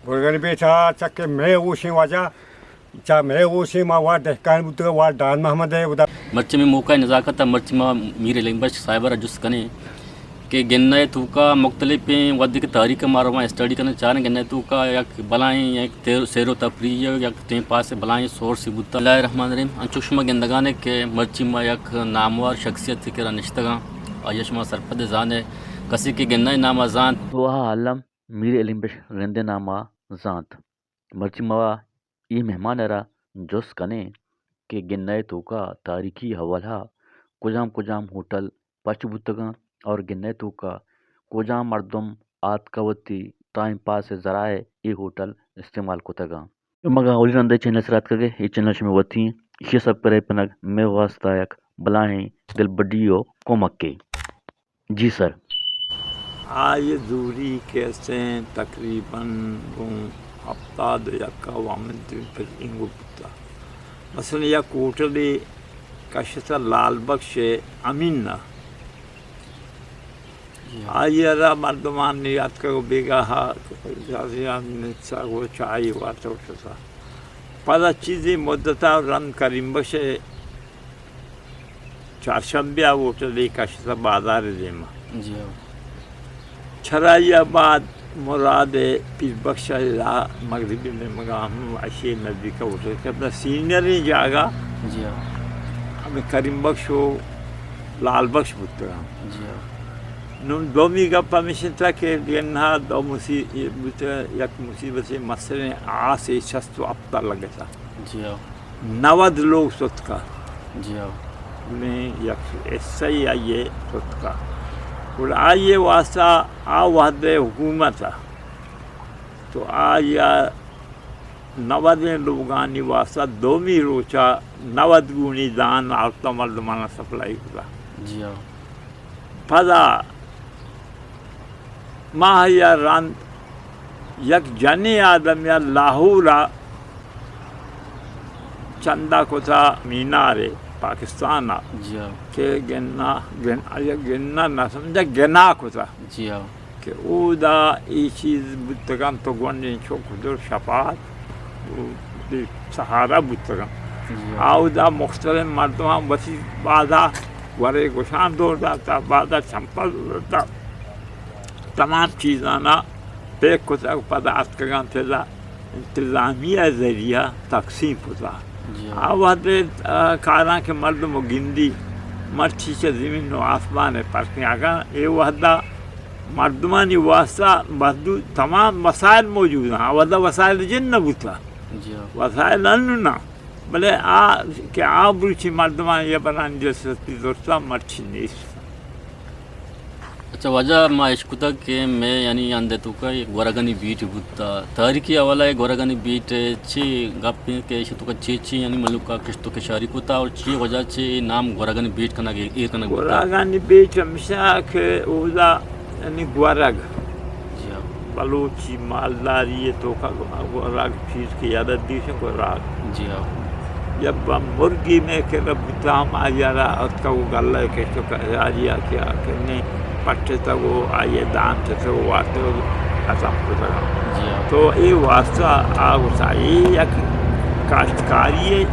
Gorgani beta chakke me ushi waja cha me ushi ma wa dehkan buta wa dan Muhammad है उदा मर्च में मौका नज़ाकत मर्च में मीर लंबश साइबर जुस कने के गन्ना तुका मुख्तलिफ वद की तारीख मारवा स्टडी करना चाह रहे गन्ना तुका या बलाएं या सैरो तफरीह या तें पास बलाएं सोर्स बुता रहमान रहीम अंचुशमा गंदगाने के मर्ची में एक नामवर शख्सियत के निश्तगा आयशमा सरपद जान है कसी के गन्ना नामा जान वह आलम मीर लंबश रंदे नामा जात मर्ची मवा ये मेहमान एरा जोस कने के गिन्नय तूका तारीखी हवाला कुजाम होटल पशबुतगा और गिन्नय तूका कुजाम मर्दम आत कवती टाइम पास जराए ये होटल इस्तेमाल कोतगा मगा ओली नंदे चैनल से रात करके ये चैनल में वती ये सब करे पनग मैं वास्तायक बलाएं दिल बडियो को मक्के जी सर ये दूरी कैसे तकरीबन हफ्ता दो यक्का वामन फिर इंगु पुता मसलन या कोटली कशता लाल बख्श अमीना आयरा मर्दमान ने याद को बेगा हा वो चाय वार्ता उठा पदा चीज़ें मुद्दता रन करीम बख्श चारशंबिया वोटली कशता बाजार देमा छरायाबाद मुराद पीर बख्श मगरबी में मकाम अशी नबी का होटल के अपना सीनियर ही जागा जी हमें करीम बख्श हो लाल बख्श बुतरा जी नून दोमी का परमिशन था कि गन्ना दो मुसीबत एक मुसीबत से मसले आ से शस्त्र अब लगे था जी 90 लोग सुत का जी में एक ऐसा ही आइए सुत का और आइए वास्ता आ वादे हुकूमत था तो आया 90 लोगानी वास्ता दोमी रोचा 90 गुनी दान आलता मर्दमाना सप्लाई हुआ जी पदा माहिया रन यक जनी आदम या लाहौरा चंदा को था मीनारे पाकिस्तान जी के गिन्ना ना समझा गिना को था जी कि उदा ये चीज़ बुतगम तो गंडे चौकुदर शफात सहारा बुतगम आउदा मुख्तलिफ मर्दमा बसी बाधा वरे गुशान दौड़ जाता बाधा चंपल होता तमाम चीज़ाना पेक को था पदार्थ का तेजा इंतज़ामिया ज़रिया तकसीम होता आवाज़ कारा के मर्द मुगिंदी मर्ची से ज़मीन व आसमान है पर के आगा ये वहदा मर्दमानी वास्ता मर्दू तमाम वसाइल मौजूद हैं वहदा वसाइल जिन्न बुता जी वसाइल अन्ना भले के बुरी मर्दमान ये बनाने जैसे दोस्ता मर्ची नहीं अच्छा वजह मा इश्कुता के मैं यानी अंदे तो का गोरगनी बीट बुता तारीखी वाला है गोरगनी बीट ची गप के इश तो का ची यानी मलुक का किस्तो के शारी कोता और ची वजह ची नाम गोरगनी बीट कना के ये कना गोरगनी बीट हमेशा के उदा यानी गोरग जी बलूची मालदारी ये तो का गोरग चीज के याद दी से गोरग जी जब मुर्गी में के बुता हम आयारा और का वो गल्ला के तो का आजिया क्या करने पट्टे तक वो आइए दान थे तो वो आते हो असम को जी तो ये वास्ता आग उसाई या काश्तकारी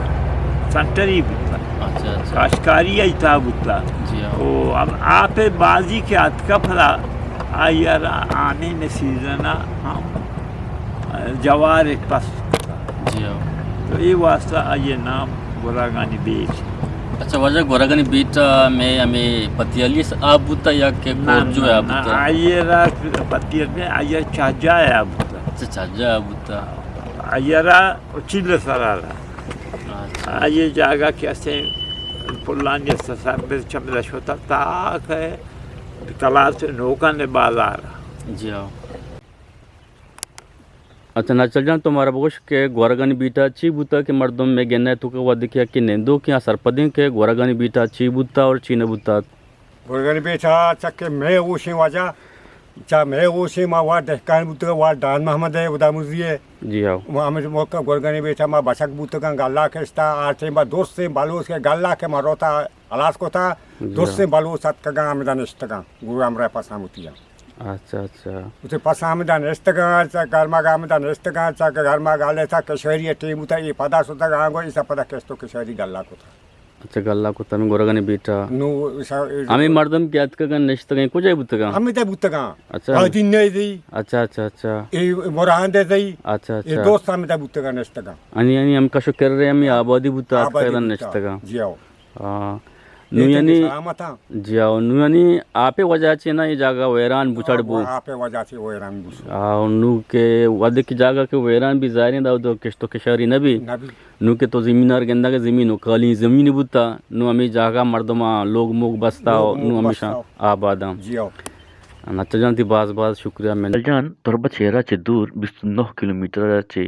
संतरी बुता अच्छा अच्छा काश्तकारी इता बुता जी तो अब आप बाजी के हाथ का फला आयर आने ने सीजन हम जवार एक पास जी तो ये वास्ता ये नाम गोरागानी बीच अच्छा वजह गोरगनी बीट में हमें पतियाली आप बुता या के जो है आप बुता आयरा पतियर में आयर चाजा है आप बुता अच्छा चाजा बुता आयरा चिल्ल सरारा आये जागा कैसे पुल्लानी ससाबे चमड़ा छोटा ताक है कला से नौका ने बाजार जी अच्छा ना चल जान तुम्हारा बोश के गोरगनी बीटा ची बुता के मर्दम में गेना तो के वदिकिया कि नेंदो के सरपदे के गोरगनी बीटा ची बुता और चीने बुता gorgani beta chakke me ushi waja cha me ushi ma wa dehkan buta wa dan Muhammad है उदा मुझे जी हाँ हमें मौका gorgani beta ma बशक buta का गल्ला के स्टा आटे ma दोस्त से बालू के गल्ला के मारोता अलास को था दोस्त से बालू साथ का हमें दानिश तक गुरु हमरा पास हम उतिया अच्छा अच्छा उते पसामदा नेस्तगा चा गर्मागामदा नेस्तगा चा गर्मागाले चा कशेरी टीम उता ये पदा सुता गांगो इसा पदा केस्तो कशेरी गल्ला को था अच्छा गल्ला को तमे गोरगने बेटा नु इसा आम्ही मर्दम क्यात का नष्ट काय कुजे बुतगा हमें ते बुतगा अच्छा दिन नहीं दी अच्छा अच्छा अच्छा ए मोरांदे दी अच्छा ये अच्छा दोस्त हमें ते बुतगा नेस्तगा आणि आम कशो कर रे आम्ही आबादी बुता आबादी का बुता. नष्ट का जियाओ नु यानी सामता जियाओ नु यानी आपे वजाचे ना ये जागा वैरान बुचड़ बु आपे वजह से वो राम बुस नु के वद की जागा के वैरान भी जारी दाव दो केस्तो के शहरी नबी नबी नु के तो जमीनार गंदा के जमीन काली जमीन बुता नु हमें जागा मर्दमा लोग मोग बसता लोग मोग नु हमेशा बसता. आबादम जियाओ नचजान ती बाज बाज शुक्रिया मैं Selcan torba çehraçe dur 29 kilometreçe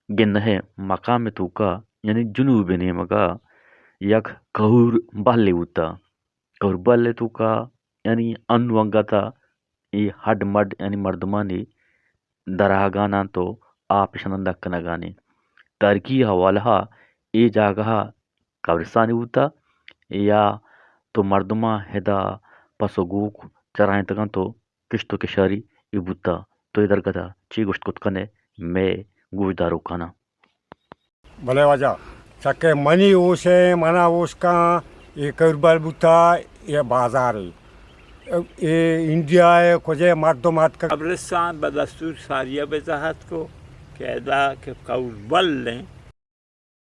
gennahe makame tuka yani junubene maga yak kahur balle uta kahur balle tuka yani anwangata e had mad yani mardmani darahagana to aap shananda kanagani tarki hawalaha e jagaha kabristani uta ya to marduma heda pasoguk चराएं तक तो किश्तो के शारी इबुता तो इधर गदा ची गुश्त कुत कने मैं गुजदारो खाना भले वजह चके मनी ओसे मना उसका ये करबल बुता ये बाजार है ये इंडिया है खोजे मर्दमात का قبرستان بدستور ساریه وزارت کو که ادا که قول بل لیں